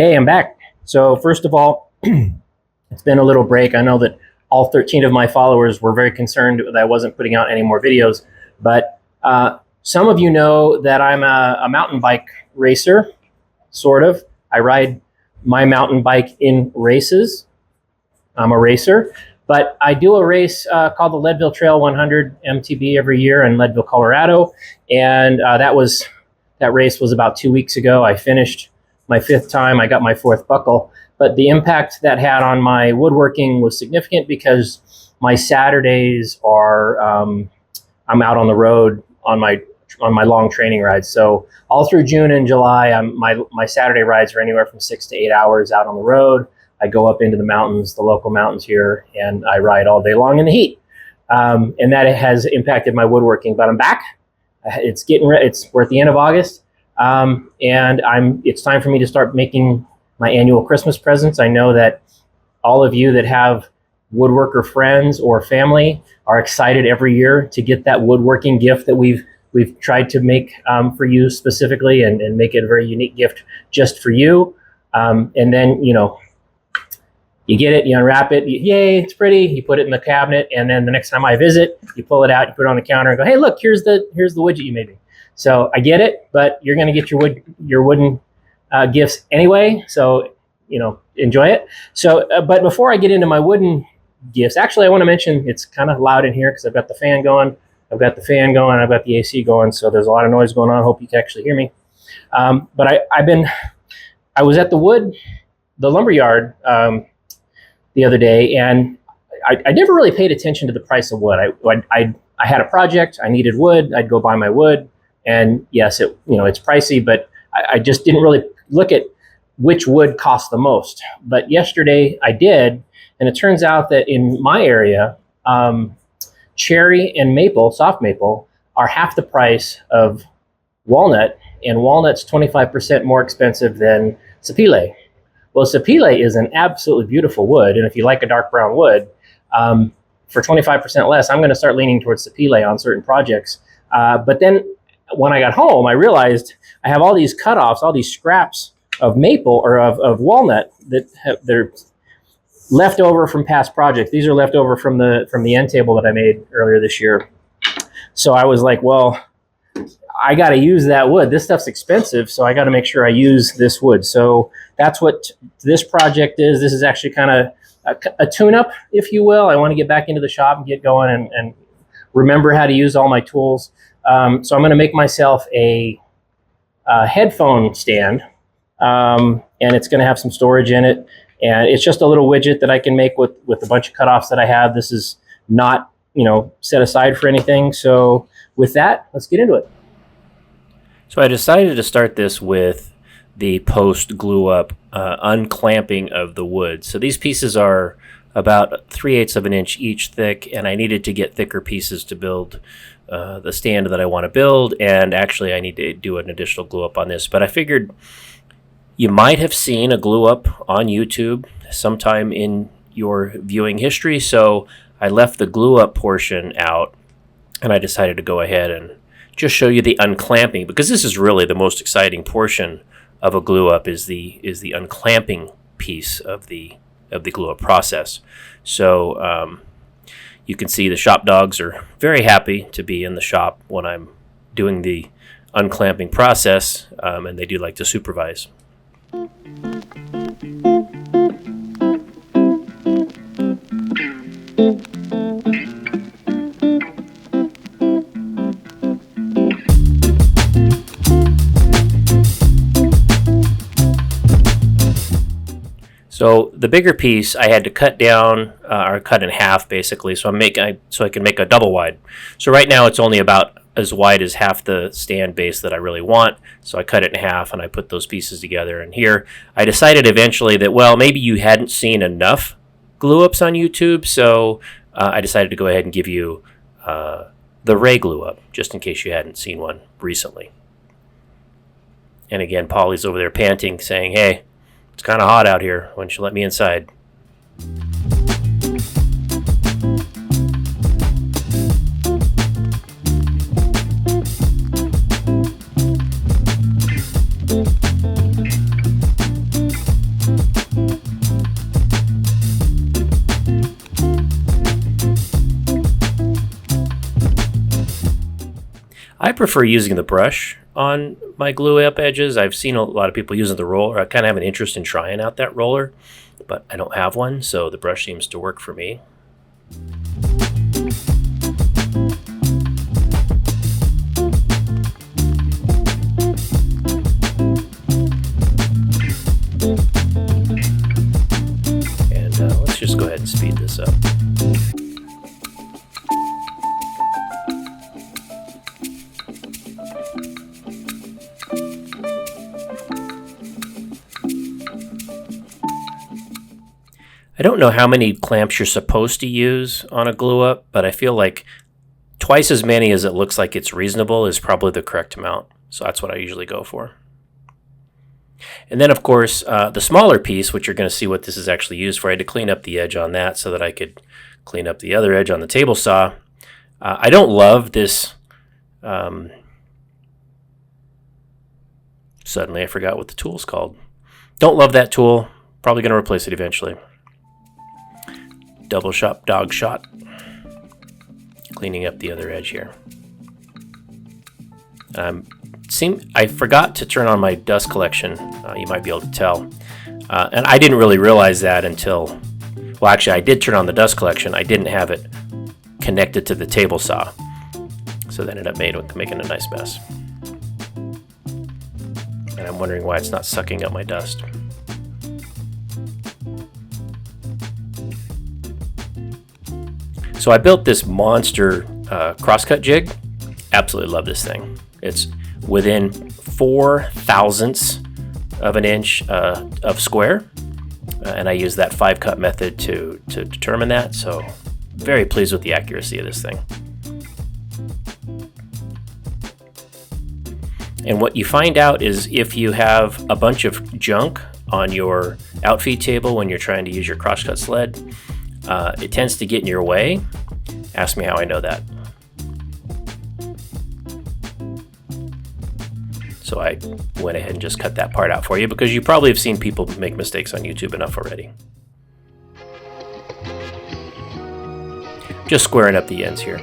Hey, I'm back. So first of all, it's been a little break. I know that all 13 of my followers were very concerned that I wasn't putting out any more videos, but some of you know that I'm a mountain bike racer, sort of. I ride my mountain bike in races. I'm a racer, but I do a race called the Leadville Trail 100 MTB every year in Leadville, Colorado, and that race was about 2 weeks ago. I finished my 5th time. I got my 4th buckle, but the impact that had on my woodworking was significant because my Saturdays are I'm out on the road on my long training rides. So all through June and July, my Saturday rides are anywhere from 6 to 8 hours out on the road. I go up into the mountains, the local mountains here, and I ride all day long in the heat. And that has impacted my woodworking, but I'm back. We're at the end of August. And it's time for me to start making my annual Christmas presents. I know that all of you that have woodworker friends or family are excited every year to get that woodworking gift that we've tried to make for you specifically and make it a very unique gift just for you. And then, you get it, you unwrap it, yay, it's pretty, you put it in the cabinet, and then the next time I visit, you pull it out, you put it on the counter and go, hey, look, here's the widget you made me. So I get it, but you're going to get your wooden gifts anyway. So, enjoy it. So, but before I get into my wooden gifts, actually, I want to mention it's kind of loud in here because I've got the fan going. I've got the AC going. So there's a lot of noise going on. I hope you can actually hear me. But I was at the lumberyard the other day, and I never really paid attention to the price of wood. I had a project. I needed wood. I'd go buy my wood. And yes, it's pricey, but I just didn't really look at which wood cost the most. But yesterday I did, and it turns out that in my area, cherry and maple, soft maple, are half the price of walnut, and walnut's 25% more expensive than sapele. Well, sapele is an absolutely beautiful wood, and if you like a dark brown wood, for 25% less, I'm going to start leaning towards sapele on certain projects. But then when I got home, I realized I have all these cutoffs, all these scraps of maple or of walnut they're left over from past projects. These are left over from the end table that I made earlier this year. So I was like, well, I got to use that wood. This stuff's expensive, so I got to make sure I use this wood. So that's what this project is. This is actually kind of a tune-up, if you will. I want to get back into the shop and get going and remember how to use all my tools. So I'm going to make myself a headphone stand, and it's going to have some storage in it. And it's just a little widget that I can make with a bunch of cutoffs that I have. This is not, set aside for anything. So with that, let's get into it. So I decided to start this with the post glue up unclamping of the wood. So these pieces are about 3/8 of an inch each thick, and I needed to get thicker pieces to build the stand that I want to build, and actually I need to do an additional glue up on this. But I figured you might have seen a glue up on YouTube sometime in your viewing history, so I left the glue up portion out, and I decided to go ahead and just show you the unclamping, because this is really the most exciting portion of a glue up is the unclamping piece of the glue up process. So you can see the shop dogs are very happy to be in the shop when I'm doing the unclamping process, and they do like to supervise. So the bigger piece I had to cut down or cut in half basically, so I can make a double wide. So right now it's only about as wide as half the stand base that I really want. So I cut it in half and I put those pieces together. And here I decided eventually that, well, maybe you hadn't seen enough glue ups on YouTube, so I decided to go ahead and give you the Ray glue up, just in case you hadn't seen one recently. And again, Polly's over there panting, saying, hey, it's kind of hot out here. Why don't you let me inside? I prefer using the brush on my glue up edges. I've seen a lot of people using the roller. I kind of have an interest in trying out that roller, but I don't have one, so the brush seems to work for me. And let's just go ahead and speed this up. I don't know how many clamps you're supposed to use on a glue up, but I feel like twice as many as it looks like it's reasonable is probably the correct amount. So that's what I usually go for. And then, of course, the smaller piece, which you're going to see what this is actually used for, I had to clean up the edge on that so that I could clean up the other edge on the table saw. I don't love this. Suddenly I forgot what the tool's called. Don't love that tool. Probably going to replace it eventually. Double shot, dog shot. Cleaning up the other edge here. I forgot to turn on my dust collection. You might be able to tell. And I didn't really realize that until... Well, actually, I did turn on the dust collection. I didn't have it connected to the table saw. So that ended up making a nice mess. And I'm wondering why it's not sucking up my dust. So I built this monster crosscut jig. Absolutely love this thing. It's within 4/1000ths of an inch of square. And I use that 5-cut method to determine that. So very pleased with the accuracy of this thing. And what you find out is if you have a bunch of junk on your outfeed table when you're trying to use your crosscut sled, it tends to get in your way. Ask me how I know that. So I went ahead and just cut that part out for you because you probably have seen people make mistakes on YouTube enough already. Just squaring up the ends here.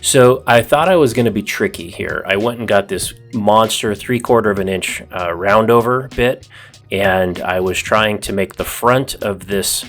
So I thought I was going to be tricky here. I went and got this monster 3/4 of an inch roundover bit, and I was trying to make the front of this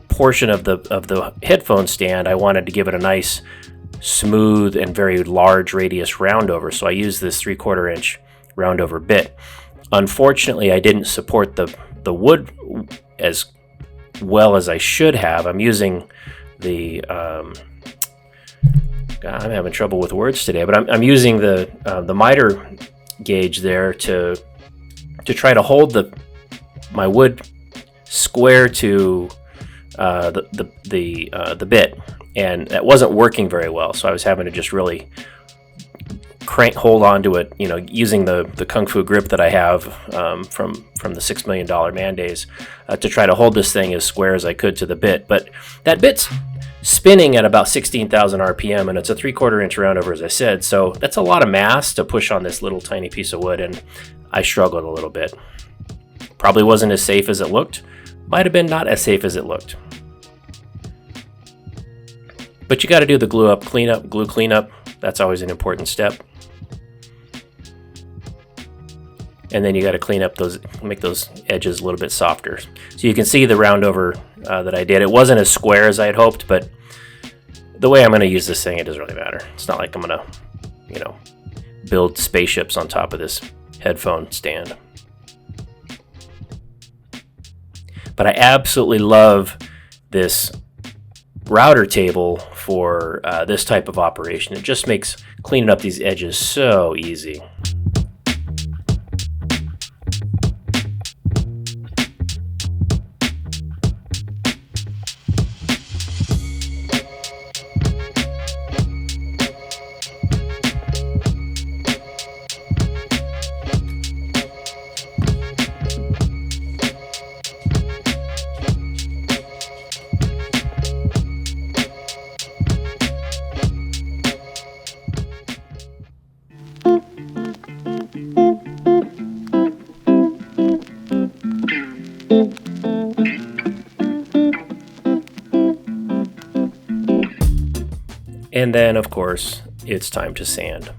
portion of the headphone stand. I wanted to give it a nice, smooth, and very large radius roundover. So I used this 3/4 inch roundover bit. Unfortunately, I didn't support the wood as well as I should have. I'm using the I'm having trouble with words today, but I'm using the miter gauge there to try to hold my wood square to the bit, and that wasn't working very well. So I was having to just really hold on to it, using the kung fu grip that I have from the $6 Million Man days to try to hold this thing as square as I could to the bit. But that bit's spinning at about 16,000 RPM, and it's a 3/4 inch roundover, as I said. So that's a lot of mass to push on this little tiny piece of wood, and I struggled a little bit. Probably wasn't as safe as it looked. Might have been not as safe as it looked. But you got to do the glue cleanup. That's always an important step. And then you got to clean up make those edges a little bit softer. So you can see the roundover that I did. It wasn't as square as I had hoped, but the way I'm going to use this thing, it doesn't really matter. It's not like I'm going to, build spaceships on top of this headphone stand. But I absolutely love this router table for this type of operation. It just makes cleaning up these edges so easy. And then, of course, it's time to sand.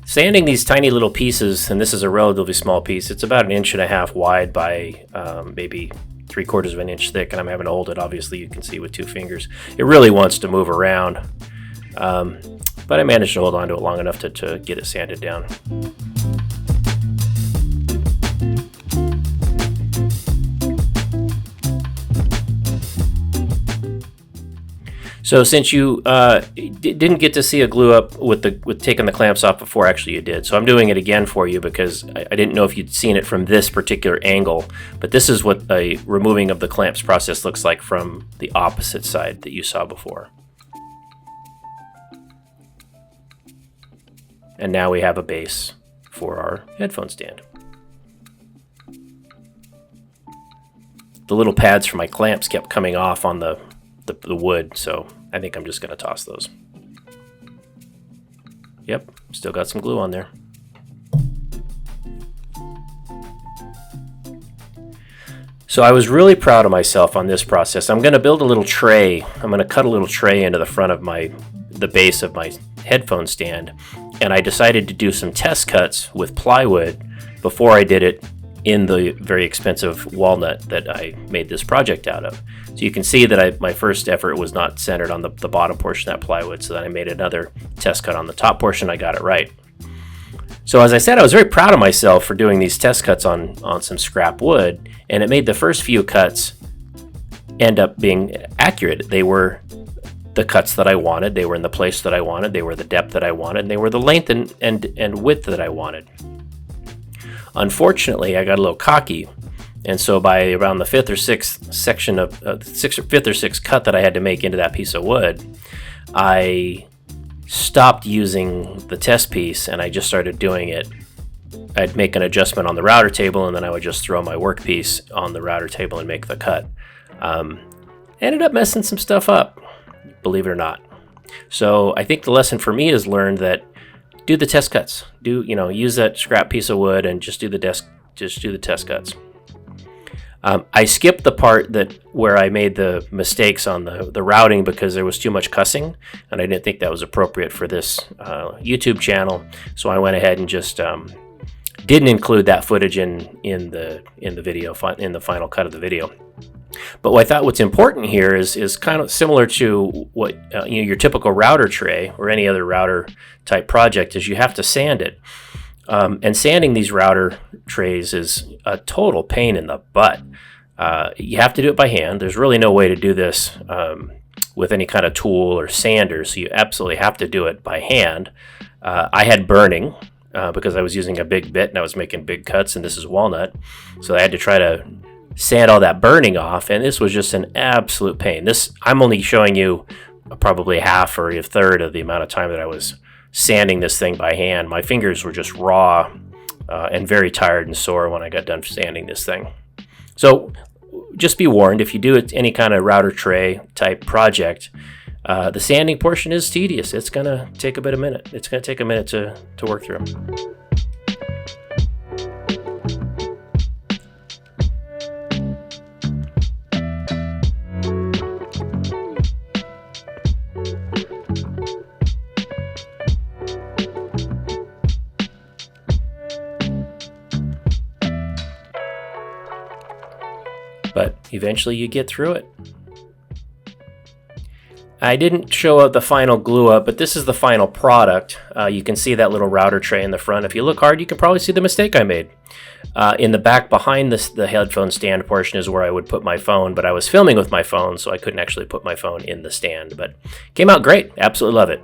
Sanding these tiny little pieces, and this is a relatively small piece, it's about 1.5 inches wide by maybe 3/4 of an inch thick, and I'm having to hold it, obviously you can see with 2 fingers. It really wants to move around, but I managed to hold on to it long enough to get it sanded down. So since you didn't get to see a glue up with taking the clamps off before, actually you did. So I'm doing it again for you because I didn't know if you'd seen it from this particular angle, but this is what a removing of the clamps process looks like from the opposite side that you saw before. And now we have a base for our headphone stand. The little pads for my clamps kept coming off on the wood, so I think I'm just going to toss those. Yep, still got some glue on there. So I was really proud of myself on this process. I'm going to build a little tray. I'm going to cut a little tray into the front of the base of my headphone stand, and I decided to do some test cuts with plywood before I did it in the very expensive walnut that I made this project out of. So you can see that my first effort was not centered on the bottom portion of that plywood, so then I made another test cut on the top portion. I got it right. So as I said, I was very proud of myself for doing these test cuts on some scrap wood, and it made the first few cuts end up being accurate. They were the cuts that I wanted, they were in the place that I wanted, they were the depth that I wanted, and they were the length and width that I wanted. Unfortunately, I got a little cocky, and so by around the fifth or sixth cut that I had to make into that piece of wood, I stopped using the test piece and I just started doing it. I'd make an adjustment on the router table, and then I would just throw my workpiece on the router table and make the cut. Ended up messing some stuff up, believe it or not. So I think the lesson for me is learned that do the test cuts. Use that scrap piece of wood and just do the test cuts. I skipped the part where I made the mistakes on the routing because there was too much cussing, and I didn't think that was appropriate for this YouTube channel. So I went ahead and just didn't include that footage in the video, in the final cut of the video. But I thought what's important here is kind of similar to what your typical router tray or any other router type project is. You have to sand it, and sanding these router trays is a total pain in the butt. You have to do it by hand. There's really no way to do this with any kind of tool or sander, so you absolutely have to do it by hand. I had burning because I was using a big bit and I was making big cuts, and this is walnut, so I had to try to sand all that burning off, and this was just an absolute pain. I'm only showing you probably half or a third of the amount of time that I was sanding this thing by hand. My fingers were just raw and very tired and sore when I got done sanding this thing. So just be warned, if you do any kind of router tray type project, the sanding portion is tedious. It's going to take a minute. It's going to take a minute to work through. But eventually you get through it. I didn't show the final glue up, but this is the final product. You can see that little router tray in the front. If you look hard, you can probably see the mistake I made. In the back behind the headphone stand portion is where I would put my phone, but I was filming with my phone, so I couldn't actually put my phone in the stand. But came out great. Absolutely love it.